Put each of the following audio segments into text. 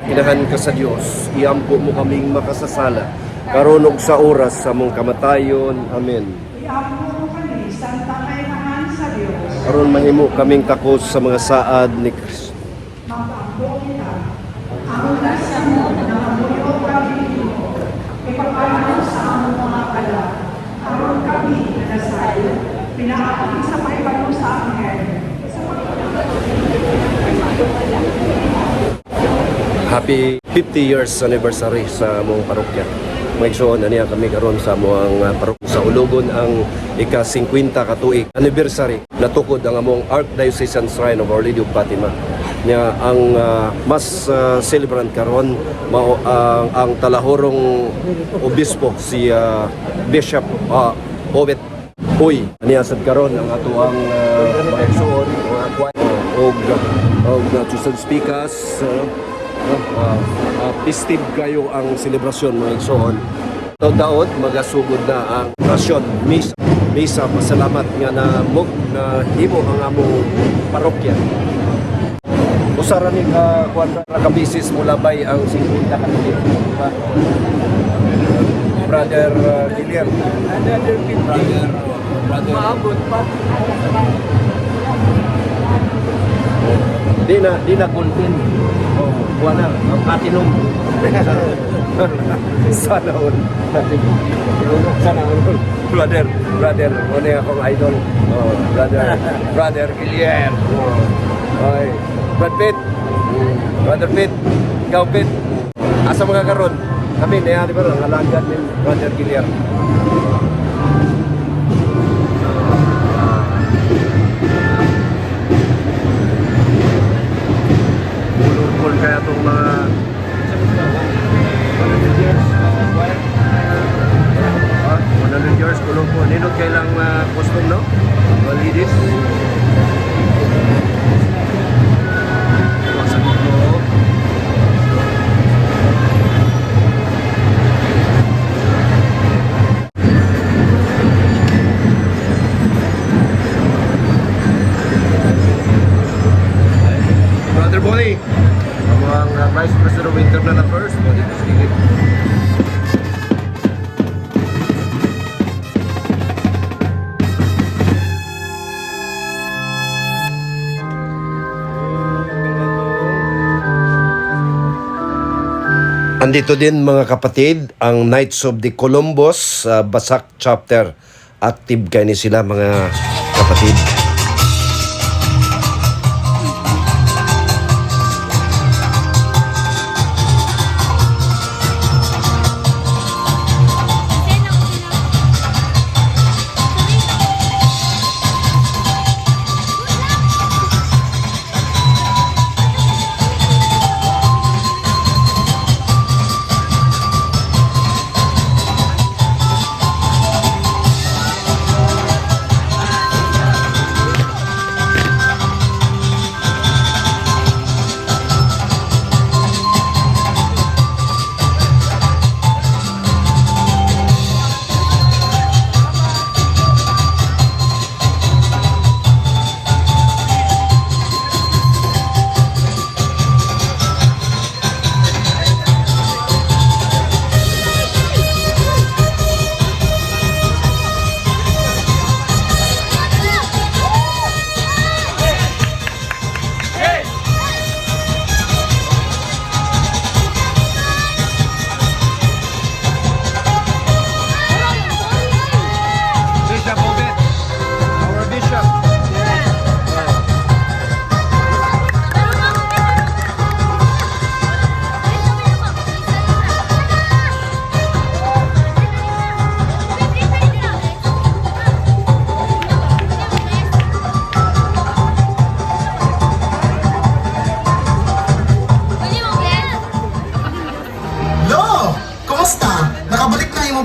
Inahan ka sa Dios, iampo mo kaming makasasala, karon ug sa oras sa mong kamatayon. Amen. Iampo mo kami sa kailangan sa Diyos. Karon mahimo kaming takos sa mga saad ni Kristo. Magpaampo kita. Ang nasa mo na mabuyo kami dito. Ipapanaw sa among mga kala. Karon kami na nasayo. Pinaapit sa paibalo sa anghel. Happy 50 years anniversary sa among parokya. Maigsoon na niya kami karon sa among parokya sa Ulugon ang ika-50 katuig anniversary. Natukod ang among Archdiocesan Shrine of Our Lady of Fatima. Nya ang mas celebrant karon mao ang talahorong obispo si Bishop Obet Uy. Niya sad karon ang atuang maigsoon og Chusan Speakers. Festive kayo ang selebrasyon mga igsoon. Taon-taon magasugod na ang rasyon, misa, pasalamat nga na himo ang among parokya. Usara ni ka kabisis mula bay ang 50 katuig. Brother Gilier. Brother maabot pa. Di na content. Buwana, ang atinong. Sana all. Sana all. Brother, muna akong idol. Brother Gilier. Ay, Brother Pitt, ikaw Pitt. Asa mga karon? Kami na di ba ang alagad ni Brother Gilier. Kaya itong mga 100 years kulong po. Ninot kailang custom, no? Ladies. Sa dito. Brother Bonnie. Ang Vice President of Internal Affairs, Bonnie Castigit. Andito din mga kapatid, ang Knights of the Columbus, Basak Chapter. Active kayo ni sila mga kapatid.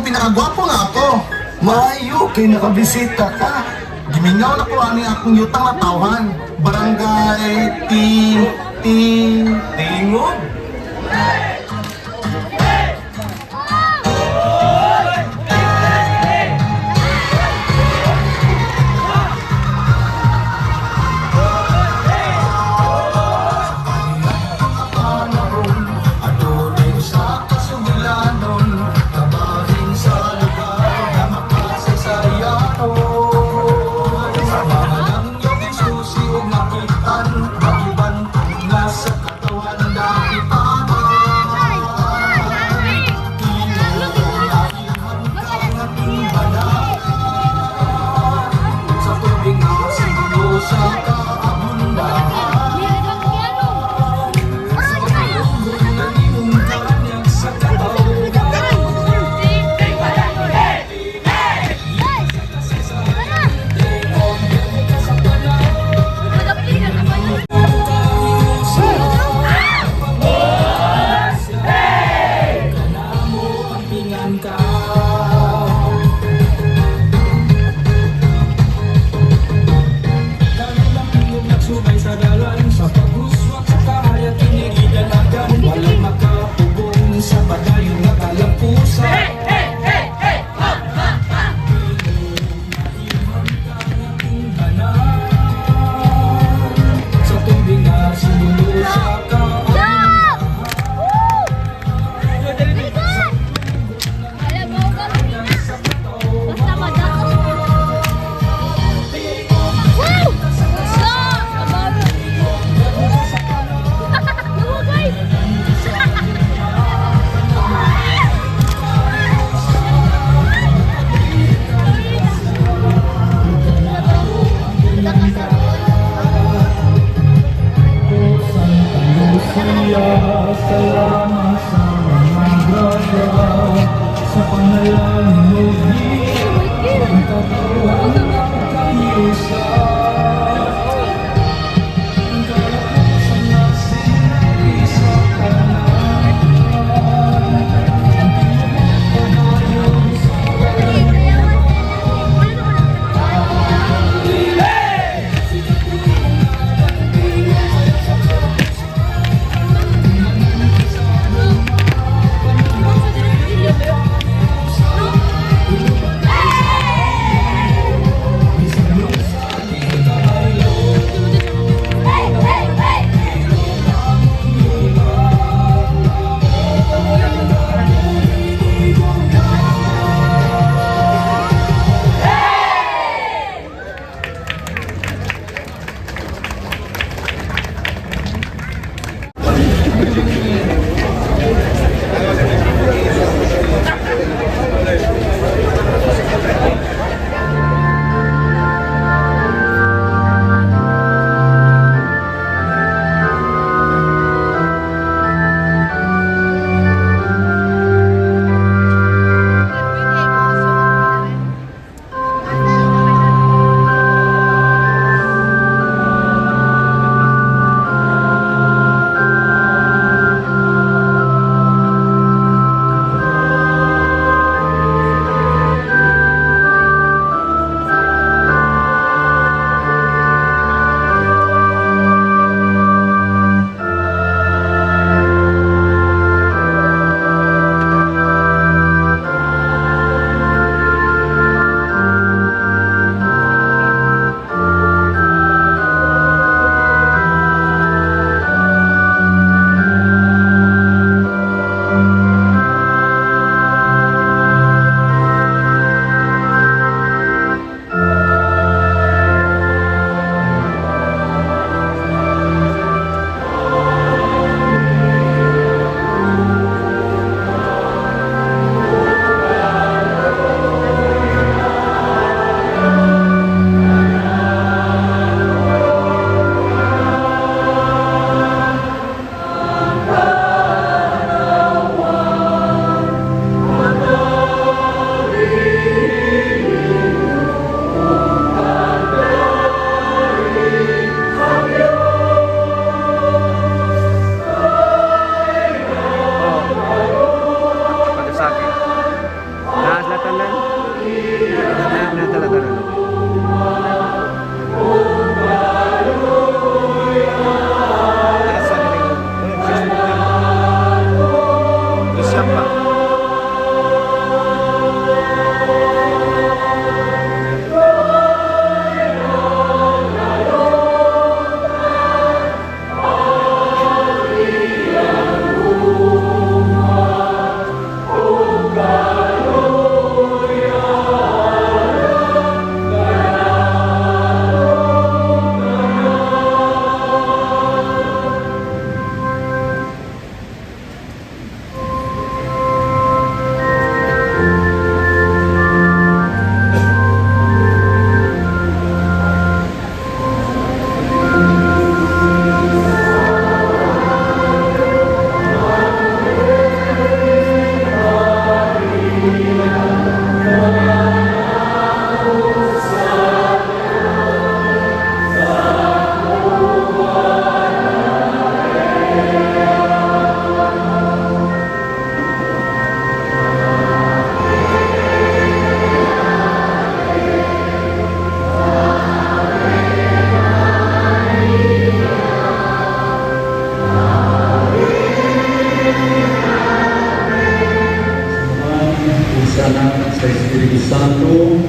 Pinakagwapo nga ako. Maayo, kay nakabisita ka. Gimingaw na ko ani akong yutang na tawhan. Barangay Tingog.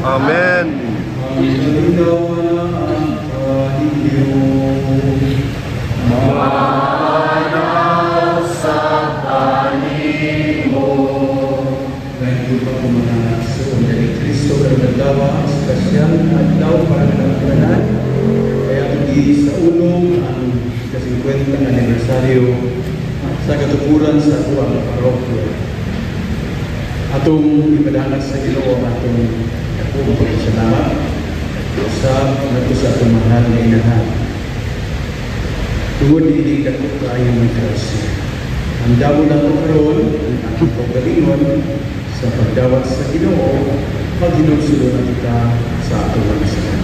Amen. Kristo berdawa spesial adlaw para pinagkanan kaya agi sa ulong ang ka-50 anibersaryo sa katupuran sa tuwang parokya. Atong ipadanas sa Ginoo ang atong akong pagkasalamat sa nato sa atong mahal na inahan. Tungod hindi dako kayo ng grasya. Handa mo lang karoon ang aking paggalingon sa pagdawat sa Ginoo, maghinugsulo na kita sa atong manisanan.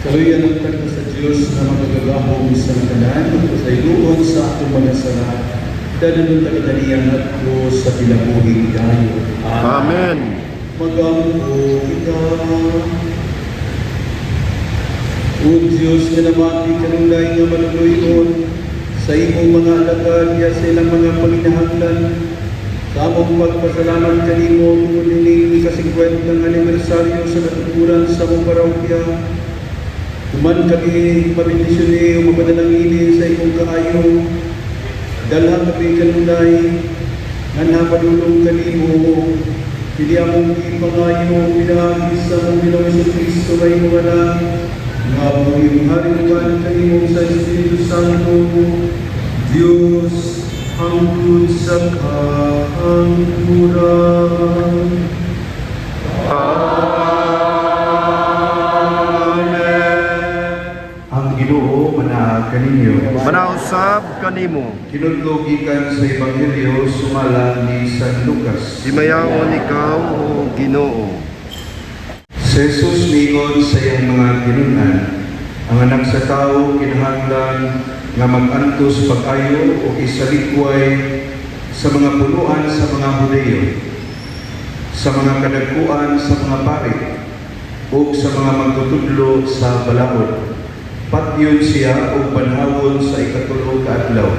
Kaluyan ang kanta sa Diyos na magagahong sa kanan, magpasayloon sa atong mga sala, dalanong tagataniyan at ko sa pinabuhing dayo. Amen. Magampo kita. O Diyos na namati kanunay nga manunuyon, sa imong mga alagad, ya sa ilang mga paginahanglan, sa among magpasalamat kanimo, kung nining ika-50 ng anibersaryo sa natuturan sa mong parokya, kuman kami mabindisyon o mapadalangini sa imong kaayo, dalha kami kanunay, nga napadulong kanimo, pili among ipangayo, pinahagis sa mong Pinoong Kristo na imong anak, nga po yung haringan kanimo sa Espiritu Santo, Diyos, hangtod sa kahangturan. Ang Ginoo manaag kaninyo. Manausab kanimo. Kinudlo gikan sa Ebanghelyo sumalang ni San Lucas. Himayaon ikaw o Ginoo. Si Jesus niingon sa iyang mga ginunan, ang anak sa tao kinahanglan nga mag-antos pag-ayo o isalikway sa mga punuan sa mga Hudeyo, sa mga kadagkuan sa mga pari, o sa mga magtutudlo sa balaod. Patyon siya o panhawon sa ikatulog ka adlaw.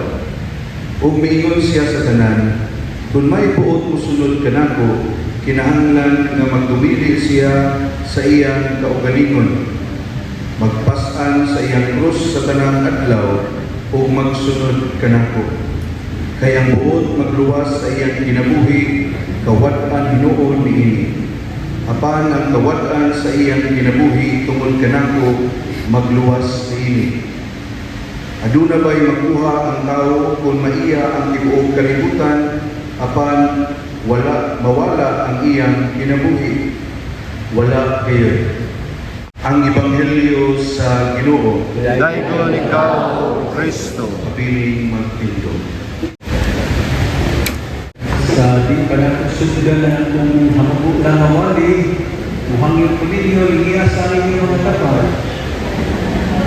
O miingon siya sa tanan, kung may buot mo sunod kanako, kinahanglan nga magdumili siya sa iyang kaugalingon, magpasan sa iyang krus sa tanang adlaw o magsunod kanako. Kay ang buot magluwas sa iyang kinabuhi, kawat-an hinuon niini. Apan ang kawat-an sa iyang kinabuhi tungod kanako, magluwas niini. Aduna ba'y makuha ang tao kung maiya ang tibuok kalibutan, apan mawala ang iyang kinabuhi? Wala kayo. Ang Ebanghelyo sa Ginoo. Dayon ikaw o Kristo. Piling magpinto. Sa di pa na sundan na kung hamago lang awali, muhangin ko ninyo, iya sa inyo mga tapal.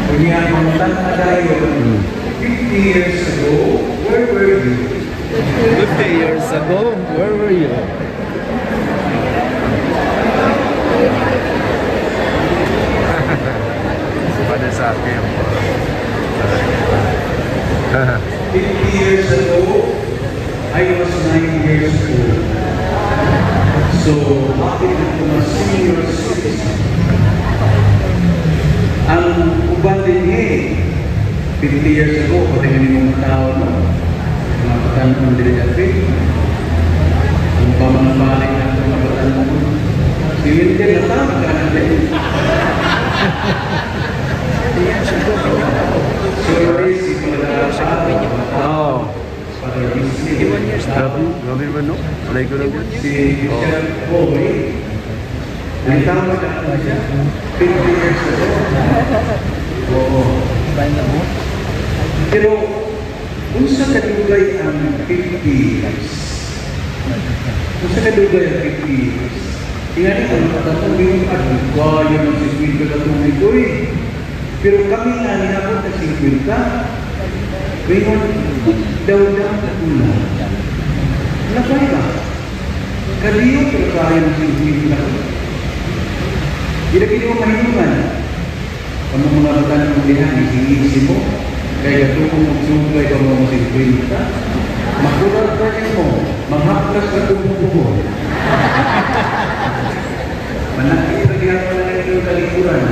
Kanya ang mga dayon, 50 years ago, where were you? 50 years ago, where were you? Pada sa akin. 50 years ago, I was 9 years old. So, Mapit na ito mga senior citizen. Ang uban din eh, 50 years ago, pati nga mga tao, no? Mga patanong din natin. Ang pamambalik na ito mga patanong. Si Winter na tama ka natin. Sorry, si Oh. Para Disney. Grabe ba no? Alay ko lang. Si Chef Boy, ang tama na ako siya, 50 years ago. Oo. Pero, kung sa kadugay ang 50 years, kung sa kadugay ang 50 years, tingnan niyo, ang katatong yung kaya ng 50 katong ito eh. Pero kami nga ninabot na 50, ngayon, daw-daw na ulan. Nabay ba? Kaliyo pero kaya ng 50 na. Hindi mo mahinuman. Kung mga bataan ng lihan, ising-ising mo, kaya katulong magsugay ka mo ng 50, makulat ka rin mo, manghaplas ka tumutubo. Manakita ginagawa na yung kalikuran.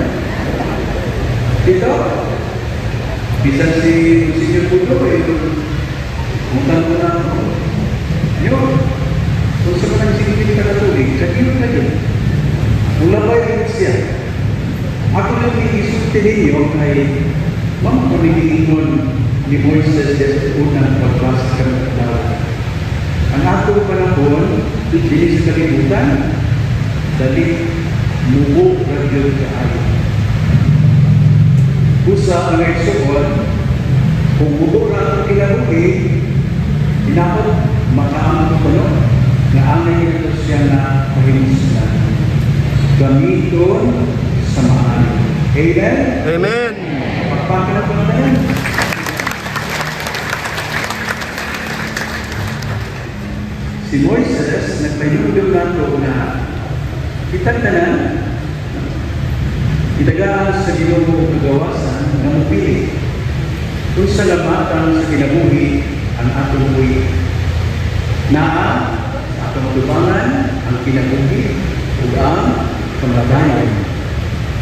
Dito, bisa si Senior Puto, mutang mo na ako. Yun, kung sa mga sinitin ka natuloy, kagilot na yun. Mula ba yung siya? Ako lang iisulti ninyo kay mga pamiliingon ni Moises sa unang pagbasa ka ng tao. Ang atong panahon, hindi sa kalibutan, dali mubo radyo kaayo. Kusa ang nagsuon, kung mubo na ang kinabuhi, inapot makaamot ko no, na ang naging siya na pahimusunan. Gamiton sa maayos. Amen? Amen. Pagpapalapon na yan. Si Moises, nagpahilulog na ito na kitagtanan, itagaan sa ginoo kagawasan na mupili kung sa lamatan sa kinabuhi ang atong buhi. Naa, atong tubangan ang kinabuhi ug ang kamatayan,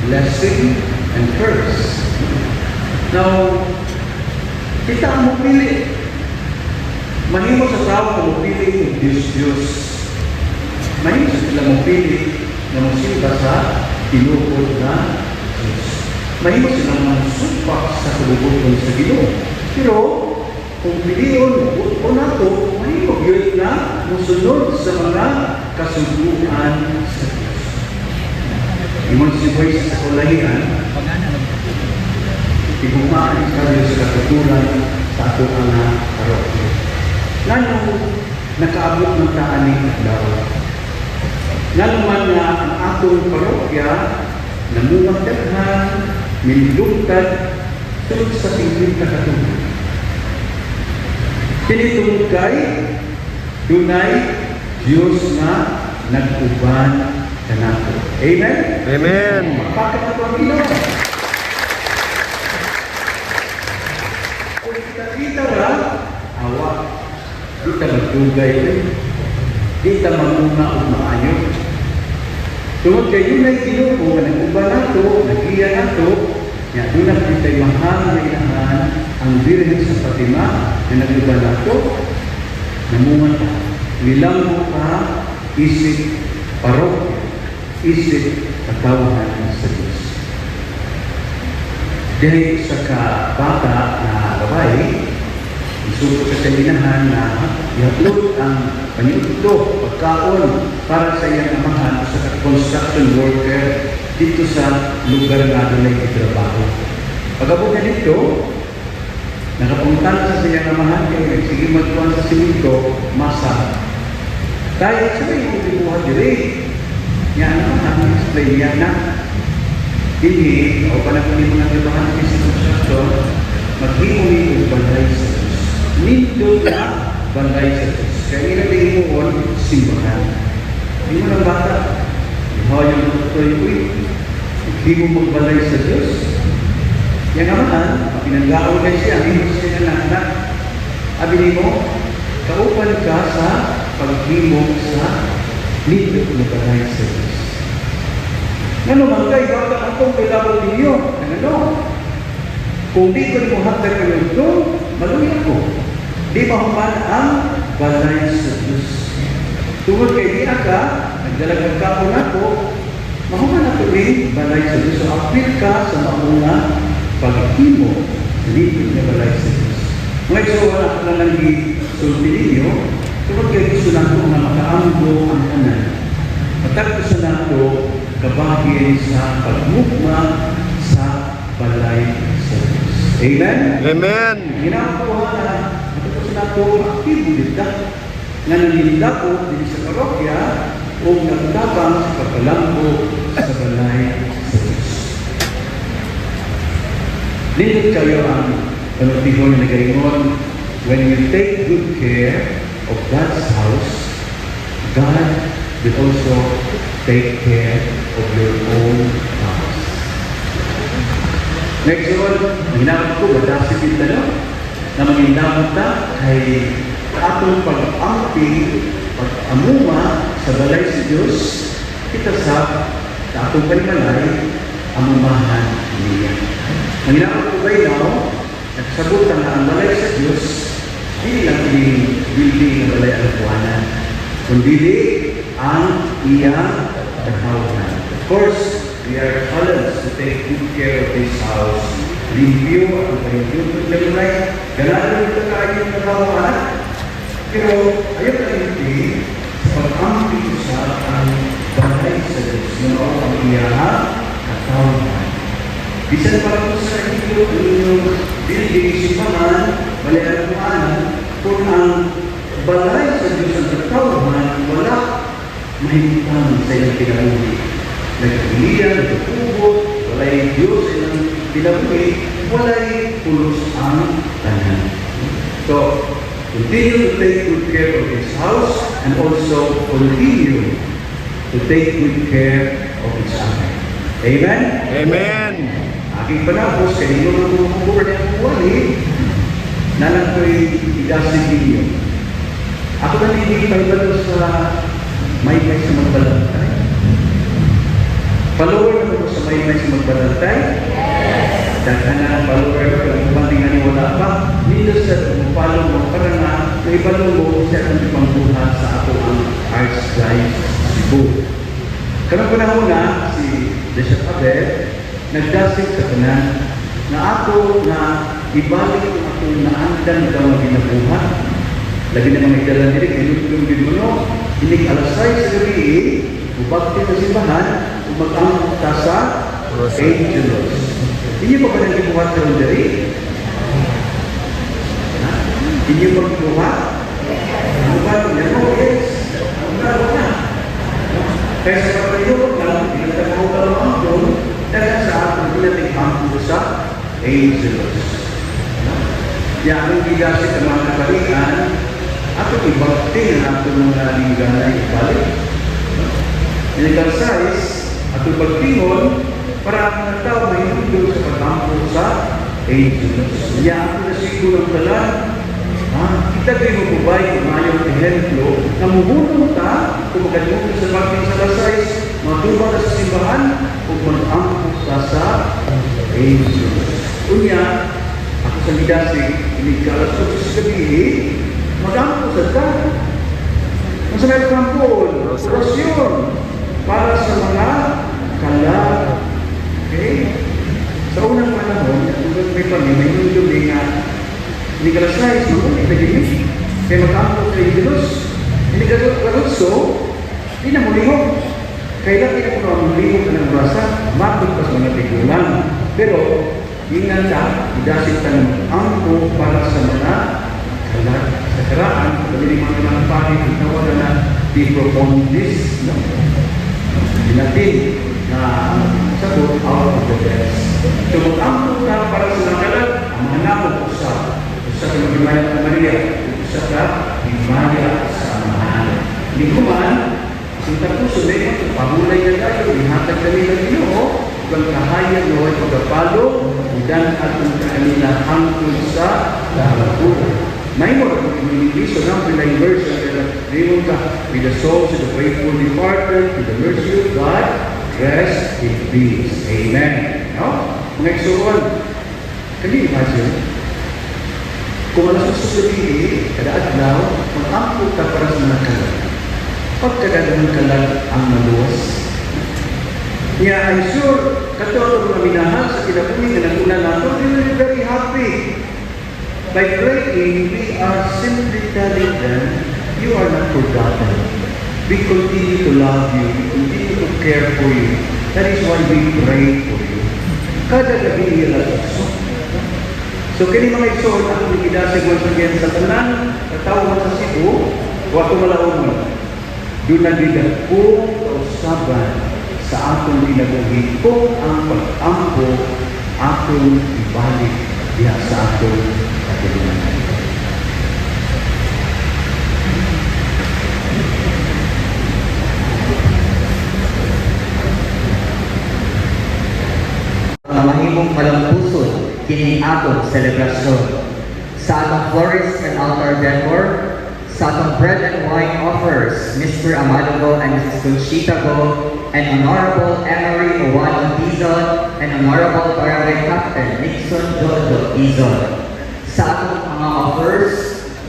blessing and curse. Now, kita ang mupili. Mahimo sa tao na mupili ng Diyos. Mahimo sa sila mupili na musimba sa tinukod na Diyos. Mahimo sila masupak sa kalubuton sa Ginoo. Pero, kung piliyon o nato, mahimo yun na musunod sa mga kasunduan sa Diyos. Imon si Moises sa kulahian, igumaan tayo sa katuturan sa ato nga parokya. Nganong nakaabot ng taaning adlaw. Nganong man nga ang atong parokya namumagdaghan, minilugtad tungod sa 50 katuturan. Tinitungod kay dunay Diyos nga nag-uban kanato. Amen? Amen. Bakit ito ang Ginoo? Kung kita ra, awa, di ta magdugay rin. Di ta mamuna o maayo. Tungod kay yun ay Ginoo nga nag-uban nato, nag-iya nato, nga doon na kita'y mahal na inahan ang Birhen sa Fatima na nag-uban nato, namungan ka, nilambo ka, isip parokya, isip katawahan sa Diyos. Dahil sa kabata na babae, isuko sa kaninahan na ihatlod ang panyuto, pagkaon para sa iyang amahan sa construction worker dito sa lugar na doon ay itrabaho. Pagkabot na dito, nakapuntan sa iyang amahan kaya nagsige magkuhan sa simento, masa. Dahil sa may ibubuhat diri, yan naman ang explain niya na hindi, o panahon ni mga trabahan ng construction, maghimuli o balay sa Diyos. Nindot na balay sa Diyos. Kaya inatingin mo on, simbahan. Hindi mo ng bata. Yung tutoy ko hindi mo magbalay sa Diyos. Yan naman, pinanggaon na siya, hindi siya na anak. Abi mo, kaupan ka sa paghimog sa Dito na balay sa Diyos. Nga naman kayo, baka akong kailangan ninyo. Ano? Kung di ko mo hatag kayo ito, maluya ko. Di mahuman ang balay sa Diyos. Tungod kay di ka, nagdalagang kapon ako, mahuman ako rin balay sa Diyos. So, apil ka sa mauna pag-imo dito na balay sa Diyos. Ngayon, so wala ka lang nang isulti ninyo, tungod kay gusto na ko na makaambo ang kanan. Matagpo sa nato, kabahin sa pagmukma sa balay sa Diyos. Amen? Amen. Ginakuha na, matagpo sa nato, aktibo dito nga naninda ko din sa parokya o nagtabang sa pagkalambo sa balay sa Diyos. Dito kayo ang panutihon na nagayon, when you take good care of God's house, God will also take care of your own house. Next one, ginamit ko, badasi kita na, na manginamit na kay atong pag-ampi, pag-amuma sa balay sa Diyos, kita sa atong panimalay, amumahan niya. Ang ginamit ko kayo now, nagsabutan na ang balay sa Diyos, hindi lang building na balay ang buwanan, kundi ang iyang katawanan. Of course, we are called to take good care of this house. Limpyo ang kanyang balay. Ganaan ito kayo yung katawanan. Pero ayaw na hindi pag-ampi sa ang balay sa Diyos na ang iyang katawanan. Bisan para po sa inyo inyong building, simbahan, balay ang buwanan, kung ang balay sa Diyos ang katawanan, wala mahigitan sa ilang pinabuhi. Nagpilihan, nagpupubot, walay Diyos sa ilang pinabuhi, walay pulos ang tanan. So, continue to take good care of His house and also continue to take good care of each other. Amen? Amen. Aking panapos, kaya hindi mo magpupubor na ang buwali, nalang ko'y igasin ninyo. Ako na hindi paibalo sa may sa magbalantay. Follower na ko sa may sa magbalantay? Yes! Dahil na follower ko, kung kumanting nga wala pa, nito sa follow mo, para na may follow mo siya ang pangbuhat sa ako ang Archdiocese Cebu. Karang panahon si Bishop Abel, nagdasig sa kanan na ako na ibalik ang akong naandan daw na ginabuhat. Lagi naman nagdala nila, kinutulong din mo, no? Hindi alasay sa gabi, bubakti sa simbahan, mag-ang tasa, Angelos. Hindi pa ba nang gibuhat sa rondari? Hindi mo magbuhat? Ano ba? Ano? Yes. Ano na? Kaya sa kapatid lang, pinagtagaw ka lang ang doon, dahil sa ating pinatighampo sa Angelos. Yan ang gigasik ang mga kapalian, ato ibakti na ato mga lingganay ibalik. In-exercise, ato pagtingon, para ang mga tao may nundog sa pagkampo sa Angelos. Yan ato na siguro ang talan, kita kayo magubay kung mayong ehemplo na muhunong ta kung magalimutin sa pagting sa lasais, matubang ka sa simbahan kung mag-ampo ka sa Angelos. Unya, ako sa lidasig, inigkalas ko sa gabi, mag-ampo sa ta. Nasa may kampon, orasyon, para sa mga kalag. Okay? Sa unang panahon, may pamilya, may nundumi nga, inigkalas no? Nagiging, kaya mag-ampo sa Angelos, inigkalas hindi na mulihog. Kaya lang hindi na mulihog ka ng rasa, matugpas mga tigulang. Pero, ingat ka, idasit ka ng ampo para sa mga kalag. Sa karaan, pagdating mga pangit, ang tawagan na di profundis, no? Dinatin na sagot out of the best. So, mag-ampo ka para sa mga kalag, ang mga napog usap sa magimaya ng Maria, usap ka, himaya sa mahal. Hindi ko man, sinta ko sunay, pahulay na tayo, ihatag kami ng Ginoo, kung kahayag na huwag pagkapalo, idan at ang kanila hangtod sa lahat. May more community, so now the verse, Rewon ka, with the souls of the faithful departed, with the mercy of God, rest in peace. Amen. No? Mga igsoon, can you imagine? Kung alas sa sarili, kada adlaw, mag-ampo ka para sa mga kalag. Pagkadaghan kalag ang maluwas. Yeah, I'm sure, katulad ng minahal sa kinabuhi na naguna nato, we will be very happy. By praying, we are simply telling them, you are not forgotten. We continue to love you. We continue to care for you. That is why we pray for you. Kada gabi nila so, kini mga igsoon, ako nagidasig once again sa tanan, katawag sa Cebu, o ako malaon mo. Doon nagdidag kung kausaban sa atong ginabuhi kung ang pag-ampo atong ibalik diha sa atong katulungan. Mahimong malampuson kini atong selebrasyon. Sa atong florist and altar decor, sa atong bread and wine offers, Mr. Amado and Mrs. Conchita Go, and Honorable Emery Owano Dizon, and Honorable Barangay Captain Nixon Jojo Dizon. Sa atong mga offers,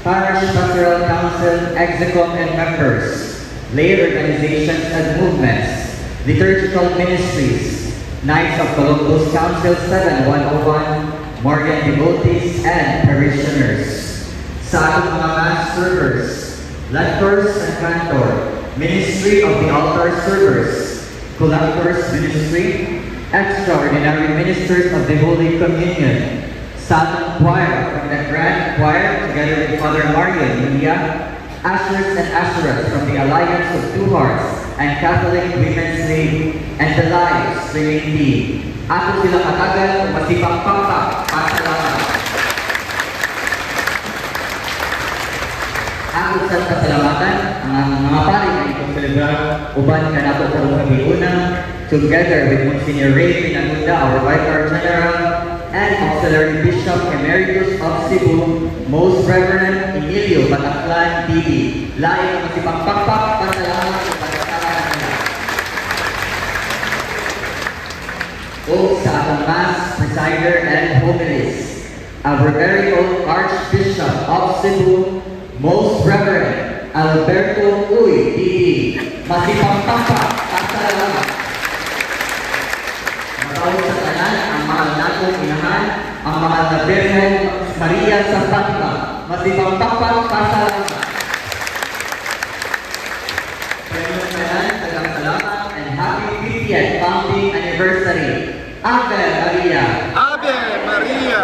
Parish Pastoral Council, Execom and members, lay organizations and movements, liturgical ministries, Knights of Columbus Council 7101, Morgan devotees and parishioners. Sa ating mga mass servers, lectors and cantor, Ministry of the Altar Servers, Collectors Ministry, extraordinary ministers of the Holy Communion, sa ating choir from the Grand Choir together with Father Mario Yulia, ushers and usherettes from the Alliance of Two Hearts and Catholic Women's League, and the Live Swimming Team. Ato sila katagal kung masipang-pangka pasalamat. Ako sa pasalamatan ang mga pari na itong celebrar uban ka nato karong kabiuna together with Monsignor Ray Pinagunda, our Vicar General, and Auxiliary Bishop Emeritus of Cebu, Most Reverend Emilio Bataclan TV. Lain masipang-pangka pasalamat sa pagkakaroon nila. O sa atong Mass Presider and Homilies, our very own Archbishop of Cebu, Most Reverend Alberto Uy TV. Masipang-pangka pasalamat. Matawag sa tanan ang mahal natong inahan, ang mahal na Birhen Maria sa Fatima. Masipang-pangka pasalamat. Premium tanan, tagang salamat, and happy 50th founding anniversary. Ave Maria! Ave Maria!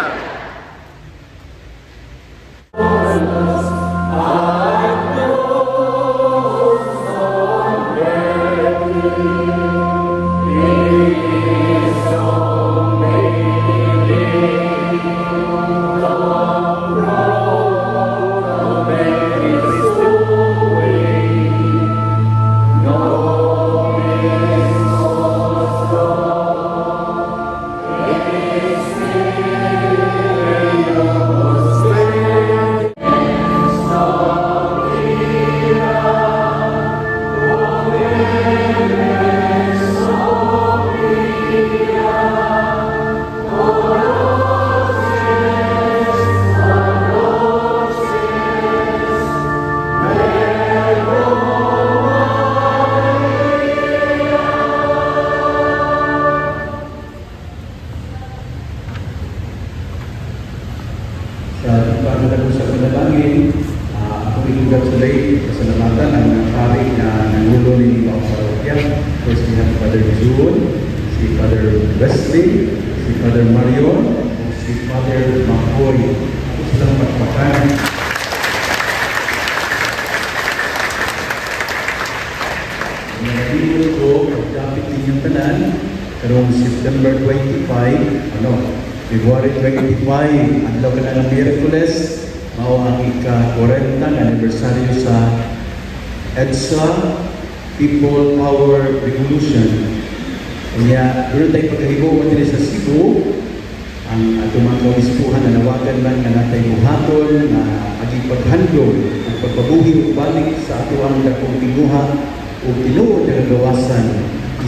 Sa pagkakataon sa panalangin, ako ilugat sa lay, pasalamatan ang mga pari na nangulo ni Ibang Parokya. First, we have Father June, si Father Wesley, si Father Marion, si Father Makoy. Ako silang magpakan. Nagdilo ko, pagdapit ninyong tanan, karong September 25, February 25, adlaw ka na ng Miyerkules, mao ang ika-40 na anibersaryo sa EDSA, People Power Revolution. Kanya, doon tayo pagkahibo mo din sa Cebu, ang atong mga obispuhan na nawagan man nga natay buhaton na aging paghandog ug pagpabuhi ug balik sa ato ang dakong tinguha ug tinuod nga gawasan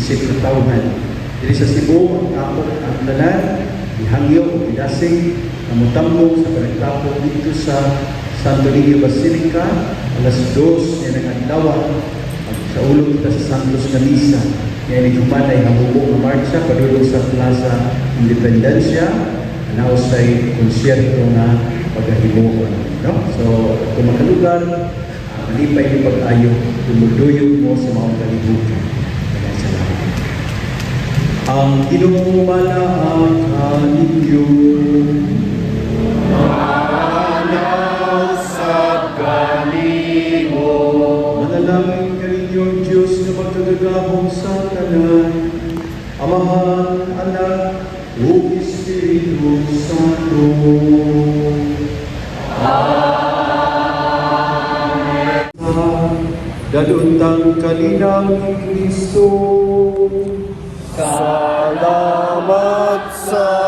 isip katawhan. Diri sa Cebu, ang tapok ang tanan ihangyo ug idasig na mutambong sa panagtapok dito sa Santo Niño Basilica alas 2 ng adlaw at sa ulo kita sa Santos na Misa. Kaya nagkumanay ang bubong na marcha padulong sa Plaza Independencia na usay konsyerto na paghahimuon. No? So, kung makalugar, malipay ni pag-ayo, tumuduyog mo sa mga kalibutan. Maraming salamat. Ang inumalaan ninyo manalangin ka ninyong Diyos na magkagagahong sa tanan, Amahan, Anak, o Espiritu Santo. Amen. Daluntang kalinaw ni Kristo. Salamat sa